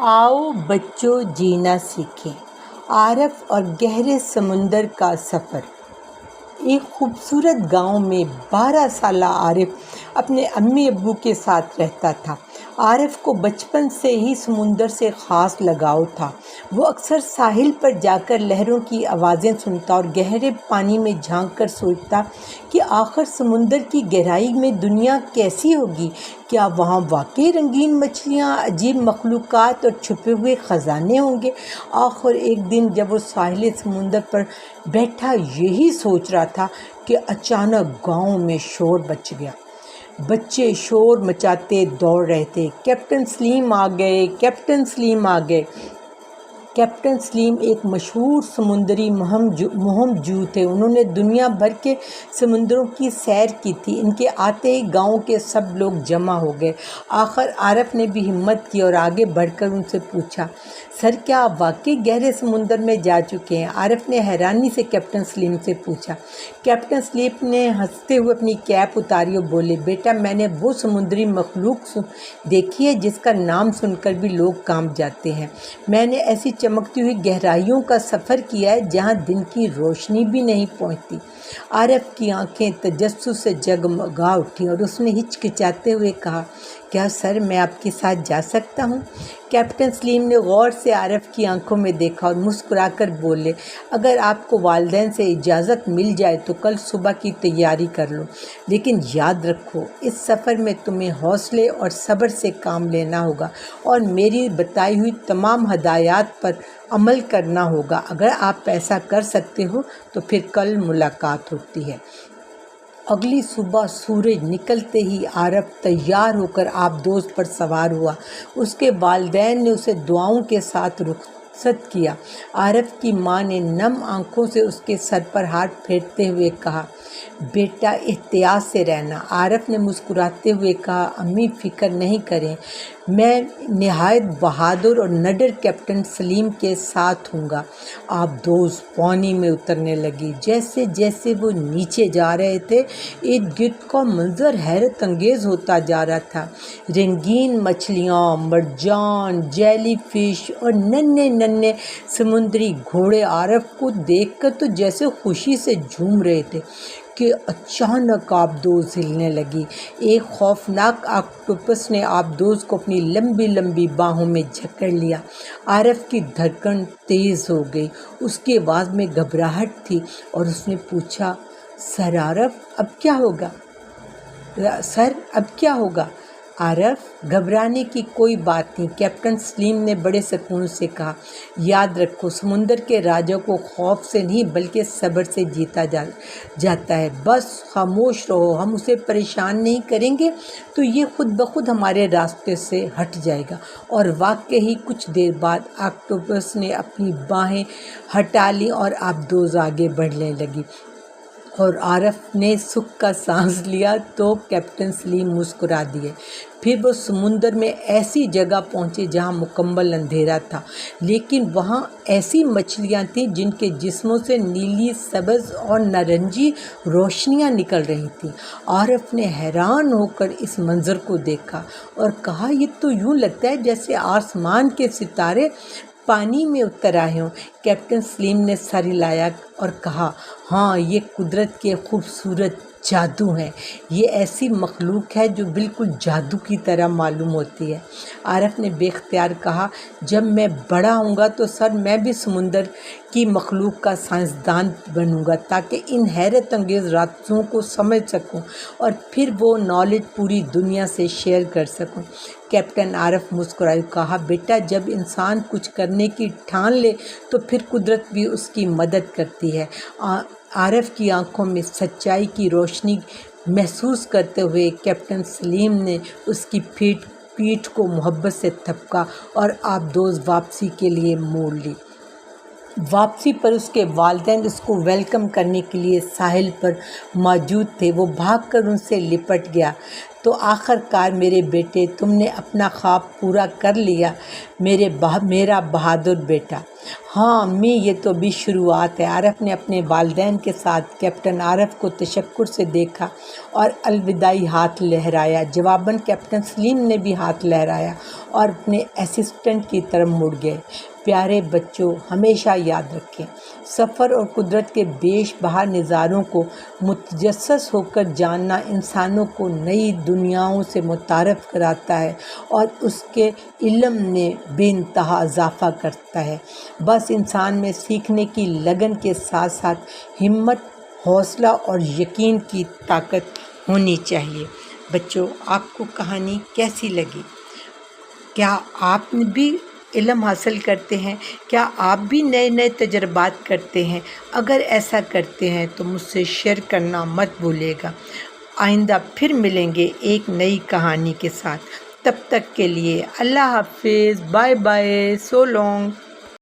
آؤ بچوں جینا سیکھیں، عارف اور گہرے سمندر کا سفر۔ ایک خوبصورت گاؤں میں 12 سالہ عارف اپنے امی ابو کے ساتھ رہتا تھا۔ عارف کو بچپن سے ہی سمندر سے خاص لگاؤ تھا۔ وہ اکثر ساحل پر جا کر لہروں کی آوازیں سنتا اور گہرے پانی میں جھانک کر سوچتا کہ آخر سمندر کی گہرائی میں دنیا کیسی ہوگی؟ کیا وہاں واقعی رنگین مچھلیاں، عجیب مخلوقات اور چھپے ہوئے خزانے ہوں گے؟ آخر ایک دن جب وہ ساحل سمندر پر بیٹھا یہی سوچ رہا تھا کہ اچانک گاؤں میں شور مچ گیا۔ بچے شور مچاتے دوڑ رہے تھے، کیپٹن سلیم آ گئے، کیپٹن سلیم آ گئے۔ کیپٹن سلیم ایک مشہور سمندری مہم جو تھے۔ انہوں نے دنیا بھر کے سمندروں کی سیر کی تھی۔ ان کے آتے ہی گاؤں کے سب لوگ جمع ہو گئے۔ آخر عارف نے بھی ہمت کی اور آگے بڑھ کر ان سے پوچھا، سر کیا آپ واقعی گہرے سمندر میں جا چکے ہیں؟ عارف نے حیرانی سے کیپٹن سلیم سے پوچھا۔ کیپٹن سلیم نے ہنستے ہوئے اپنی کیپ اتاری اور بولے، بیٹا میں نے وہ سمندری مخلوق دیکھی ہے جس کا نام سن کر بھی لوگ کانپ جاتے ہیں۔ میں نے ایسی چمکتی ہوئی گہرائیوں کا سفر کیا ہے جہاں دن کی روشنی بھی نہیں پہنچتی۔ عارف کی آنکھیں تجسس سے جگمگا اٹھیں اور اس نے ہچکچاتے ہوئے کہا، کیا سر میں آپ کے ساتھ جا سکتا ہوں؟ کیپٹن سلیم نے غور سے عارف کی آنکھوں میں دیکھا اور مسکرا کر بولے، اگر آپ کو والدین سے اجازت مل جائے تو کل صبح کی تیاری کر لو، لیکن یاد رکھو اس سفر میں تمہیں حوصلے اور صبر سے کام لینا ہوگا اور میری بتائی ہوئی تمام ہدایات پر عمل کرنا ہوگا۔ اگر آپ ایسا کر سکتے ہو تو پھر کل ملاقات ہوتی ہے۔ اگلی صبح سورج نکلتے ہی عارف تیار ہو کر آبدوز پر سوار ہوا۔ اس کے والدین نے اسے دعاؤں کے ساتھ رخصت کیا۔ عارف کی ماں نے نم آنکھوں سے اس کے سر پر ہاتھ پھیرتے ہوئے کہا، بیٹا احتیاط سے رہنا۔ عارف نے مسکراتے ہوئے کہا، امی فکر نہیں کریں، میں نہایت بہادر اور نڈر کیپٹن سلیم کے ساتھ ہوں گا۔ آبدوز پانی میں اترنے لگی۔ جیسے جیسے وہ نیچے جا رہے تھے ارد گرد کا منظر حیرت انگیز ہوتا جا رہا تھا۔ رنگین مچھلیاں، مرجان، جیلی فش اور ننھے ننھے سمندری گھوڑے عارف کو دیکھ کر تو جیسے خوشی سے جھوم رہے تھے کہ اچانک آبدوز ہلنے لگی۔ ایک خوفناک آکٹوپس نے آبدوز کو اپنی لمبی لمبی باہوں میں جکڑ لیا۔ عارف کی دھڑکن تیز ہو گئی، اس کی آواز میں گھبراہٹ تھی اور اس نے پوچھا، سر عارف اب کیا ہوگا؟ عارف گھبرانے کی کوئی بات نہیں، کیپٹن سلیم نے بڑے سکون سے کہا، یاد رکھو سمندر کے راجا کو خوف سے نہیں بلکہ صبر سے جیتا جاتا ہے۔ بس خاموش رہو، ہم اسے پریشان نہیں کریں گے تو یہ خود بخود ہمارے راستے سے ہٹ جائے گا۔ اور واقعی کچھ دیر بعد آکٹوپس نے اپنی باہیں ہٹا لیں اور آبدوز آگے بڑھنے لگی اور عارف نے سکھ کا سانس لیا تو کیپٹن سلیم مسکرا دیے۔ پھر وہ سمندر میں ایسی جگہ پہنچے جہاں مکمل اندھیرا تھا، لیکن وہاں ایسی مچھلیاں تھیں جن کے جسموں سے نیلی، سبز اور نارنجی روشنیاں نکل رہی تھیں۔ عارف نے حیران ہو کر اس منظر کو دیکھا اور کہا، یہ تو یوں لگتا ہے جیسے آسمان کے ستارے پانی میں اتر آئے ہوں۔ کیپٹن سلیم نے سر ہلایا اور کہا، ہاں یہ قدرت کے خوبصورت جادو ہیں، یہ ایسی مخلوق ہے جو بالکل جادو کی طرح معلوم ہوتی ہے۔ عارف نے بے اختیار کہا، جب میں بڑا ہوں گا تو سر میں بھی سمندر کی مخلوق کا سائنسدان بنوں گا تاکہ ان حیرت انگیز رازوں کو سمجھ سکوں اور پھر وہ نالج پوری دنیا سے شیئر کر سکوں۔ کیپٹن عارف مسکرائے اور کہا، بیٹا جب انسان کچھ کرنے کی ٹھان لے تو پھر قدرت بھی اس کی مدد کرتی ہے۔ عارف کی آنکھوں میں سچائی کی روشنی محسوس کرتے ہوئے کیپٹن سلیم نے اس کی پیٹھ کو محبت سے تھپکا اور آبدوز واپسی کے لیے موڑ لی۔ واپسی پر اس کے والدین اس کو ویلکم کرنے کے لیے ساحل پر موجود تھے۔ وہ بھاگ کر ان سے لپٹ گیا۔ تو آخر کار میرے بیٹے، تم نے اپنا خواب پورا کر لیا میرا بہادر بیٹا۔ ہاں امی، یہ تو ابھی شروعات ہے۔ عارف نے اپنے والدین کے ساتھ کیپٹن عارف کو تشکر سے دیکھا اور الوداعی ہاتھ لہرایا۔ جواباً کیپٹن سلیم نے بھی ہاتھ لہرایا اور اپنے اسسٹنٹ کی طرف مڑ گئے۔ پیارے بچوں، ہمیشہ یاد رکھیں، سفر اور قدرت کے بیش بہا نظاروں کو متجسس ہو کر جاننا انسانوں کو نئی دنیاؤں سے متعارف کراتا ہے اور اس کے علم میں بے انتہا اضافہ کرتا ہے۔ بس انسان میں سیکھنے کی لگن کے ساتھ ساتھ ہمت، حوصلہ اور یقین کی طاقت ہونی چاہیے۔ بچوں، آپ کو کہانی کیسی لگی؟ کیا آپ بھی علم حاصل کرتے ہیں؟ کیا آپ بھی نئے نئے تجربات کرتے ہیں؟ اگر ایسا کرتے ہیں تو مجھ سے شیئر کرنا مت بھولیے گا۔ آئندہ پھر ملیں گے ایک نئی کہانی کے ساتھ۔ تب تک کے لیے اللہ حافظ، بائے بائے، سو لانگ۔